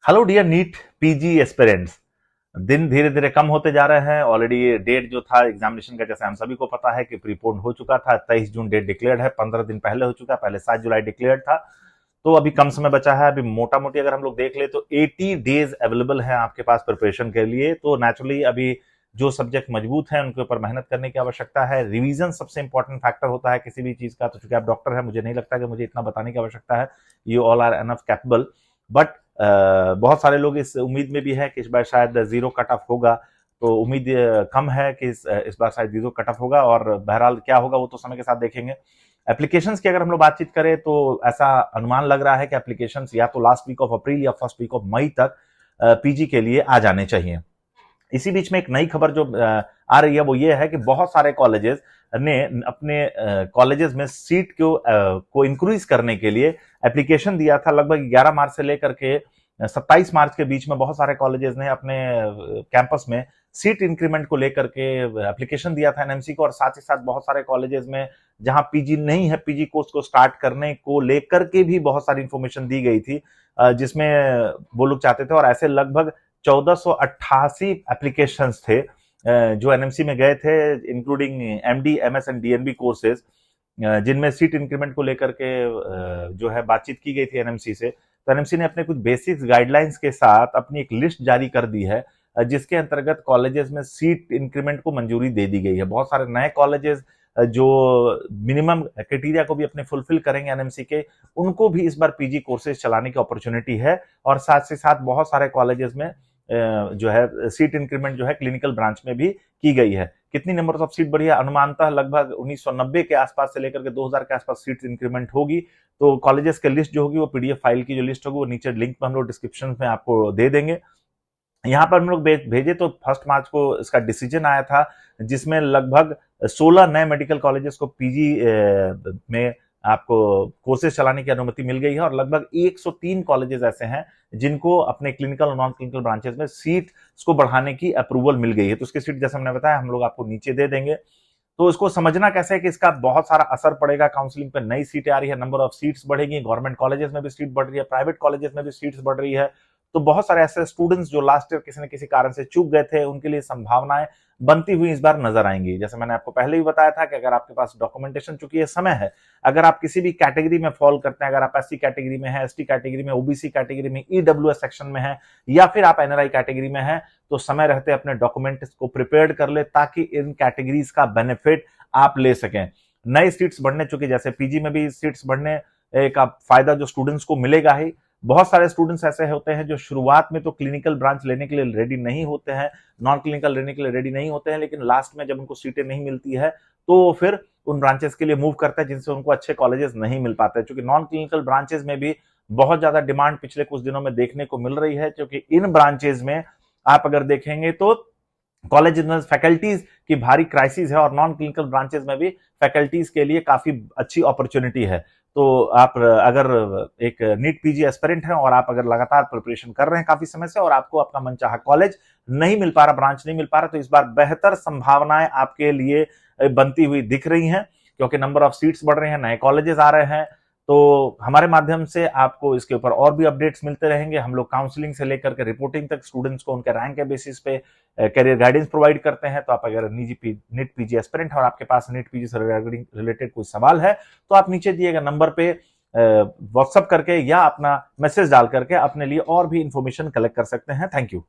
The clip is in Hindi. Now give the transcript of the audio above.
Hello dear NEET PG aspirants. दिन धीरे धीरे कम होते जा रहे हैं। ऑलरेडी डेट जो था एग्जामिनेशन का, जैसे हम सभी को पता है कि प्रीपोन हो चुका था। 23 जून डेट डिक्लेयर्ड है, 15 दिन पहले हो चुका, पहले 7 जुलाई डिक्लेयर्ड था। तो अभी कम समय बचा है। अभी मोटा मोटी अगर हम लोग देख ले तो 80 डेज अवेलेबल है आपके पास प्रिपरेशन के लिए। तो नेचुरली अभी जो सब्जेक्ट मजबूत है उनके ऊपर मेहनत करने की आवश्यकता है। रिवीजन सबसे इंपॉर्टेंट फैक्टर होता है किसी भी चीज का। तो चूंकि आप डॉक्टर हैं, मुझे नहीं लगता कि मुझे इतना बताने की आवश्यकता है। You all are enough capable. बट बहुत सारे लोग इस उम्मीद में भी है कि इस बार शायद जीरो कट ऑफ होगा। तो उम्मीद कम है कि इस बार शायद जीरो कट ऑफ होगा, और बहरहाल क्या होगा वो तो समय के साथ देखेंगे। एप्लीकेशंस की अगर हम लोग बातचीत करें तो ऐसा अनुमान लग रहा है कि एप्लीकेशंस या तो लास्ट वीक ऑफ अप्रैल या फर्स्ट वीक ऑफ मई तक पीजी के लिए आ जाने चाहिए। इसी बीच में एक नई खबर जो आ रही है वो ये है कि बहुत सारे कॉलेजेस ने अपने कॉलेजेस में सीट को इंक्रीज करने के लिए एप्लीकेशन दिया था। लगभग 11 मार्च से लेकर के 27 मार्च के बीच में बहुत सारे कॉलेजेस ने अपने कैंपस में सीट इंक्रीमेंट को लेकर के एप्लीकेशन दिया था एनएमसी को। और साथ ही साथ बहुत सारे कॉलेजेस में जहां पीजी नहीं है, पीजी कोर्स को स्टार्ट करने को लेकर के भी बहुत सारी इंफॉर्मेशन दी गई थी, जिसमें वो लोग चाहते थे। और ऐसे लगभग 1488 एप्लीकेशंस थे जो एनएमसी में गए थे, including MD, MS and DNB courses, जिनमें सीट इंक्रीमेंट को लेकर के जो है बातचीत की गई थी एनएमसी से। तो एनएमसी ने अपने कुछ बेसिक्स गाइडलाइंस के साथ अपनी एक लिस्ट जारी कर दी है, जिसके अंतर्गत कॉलेजेस में सीट इंक्रीमेंट को मंजूरी दे दी गई है। बहुत सारे नए कॉलेजेस जो मिनिमम क्राइटेरिया को भी अपने फुलफिल करेंगे एनएमसी के, उनको भी इस बार पीजी कोर्सेज चलाने की अपॉर्चुनिटी है। और साथ से साथ बहुत सारे कॉलेजेस में जो है सीट इंक्रीमेंट जो है क्लिनिकल ब्रांच में भी की गई है। कितनी नंबर ऑफ सीट बढ़ी है? अनुमानतः लगभग 1990 के आसपास से लेकर के 2000 के आसपास सीट इंक्रीमेंट होगी। तो कॉलेजेस की लिस्ट जो होगी, वो पीडीएफ फाइल की जो लिस्ट होगी, वो नीचे लिंक में हम लोग डिस्क्रिप्शन में आपको दे देंगे। यहाँ पर हम लोग भेजे तो 1 मार्च को इसका डिसीजन आया था, जिसमें लगभग 16 नए मेडिकल कॉलेजेस को पीजी में आपको कोर्सेज चलाने की अनुमति मिल गई है। और लगभग 103 कॉलेजेस ऐसे हैं जिनको अपने क्लिनिकल और नॉन क्लिनिकल ब्रांचेस में सीट को बढ़ाने की अप्रूवल मिल गई है। तो उसकी सीट जैसे हमने बताया हम लोग आपको नीचे दे देंगे। तो इसको समझना कैसे है कि इसका बहुत सारा असर पड़ेगा काउंसलिंग पे। नई सीटें आ रही है, नंबर ऑफ सीट्स बढ़ेगी, गवर्नमेंट कॉलेजेस में भी सीट बढ़ रही है, प्राइवेट कॉलेजेस में भी सीट्स बढ़ रही है। तो बहुत सारे ऐसे स्टूडेंट्स जो लास्ट ईयर किसी न किसी कारण से चूक गए थे, उनके लिए संभावनाएं बनती हुई इस बार नजर आएंगी। जैसे मैंने आपको पहले ही बताया था कि अगर आपके पास डॉक्यूमेंटेशन, चूंकि ये समय है, अगर आप किसी भी कैटेगरी में फॉल करते हैं, अगर आप एससी कैटेगरी में है, एसटी कैटेगरी में, ओबीसी कैटेगरी में, ईडब्ल्यूएस सेक्शन में है, या फिर आप एनआरआई कैटेगरी में है, तो समय रहते अपने डॉक्यूमेंट्स को प्रिपेयर कर ले, ताकि इन कैटेगरीज का बेनिफिट आप ले सकें। नए सीट्स बढ़ने, चुके जैसे पीजी में भी सीट्स बढ़ने का फायदा जो स्टूडेंट्स को मिलेगा ही। बहुत सारे स्टूडेंट्स ऐसे होते हैं जो शुरुआत में तो क्लिनिकल ब्रांच लेने के लिए रेडी नहीं होते हैं, नॉन क्लिनिकल लेने के लिए रेडी नहीं होते हैं, लेकिन लास्ट में जब उनको सीटें नहीं मिलती है तो फिर उन ब्रांचेस के लिए मूव करते हैं, जिनसे उनको अच्छे कॉलेजेस नहीं मिल पाते। क्योंकि नॉन क्लिनिकल ब्रांचेस में भी बहुत ज्यादा डिमांड पिछले कुछ दिनों में देखने को मिल रही है, क्योंकि इन ब्रांचेस में आप अगर देखेंगे तो कॉलेज में फैकल्टीज की भारी क्राइसिस है, और नॉन क्लिनिकल ब्रांचेस में भी फैकल्टीज के लिए काफी अच्छी अपॉर्चुनिटी है। तो आप अगर एक नीट पीजी एस्पिरेंट हैं और आप अगर लगातार प्रिपरेशन कर रहे हैं काफी समय से, और आपको अपना मनचाहा कॉलेज नहीं मिल पा रहा, ब्रांच नहीं मिल पा रहा, तो इस बार बेहतर संभावनाएं आपके लिए बनती हुई दिख रही हैं, क्योंकि नंबर ऑफ सीट्स बढ़ रहे हैं, नए कॉलेजेस आ रहे हैं। तो हमारे माध्यम से आपको इसके ऊपर और भी अपडेट्स मिलते रहेंगे। हम लोग काउंसलिंग से लेकर के रिपोर्टिंग तक स्टूडेंट्स को उनके रैंक के बेसिस पे करियर गाइडेंस प्रोवाइड करते हैं। तो आप अगर नीट पीजी एस्पिरेंट है और आपके पास नीट पीजी से रिलेटेड कोई सवाल है, तो आप नीचे दिए गए नंबर पे व्हाट्सअप करके या अपना मैसेज डाल करके अपने लिए और भी इंफॉर्मेशन कलेक्ट कर सकते हैं। Thank you.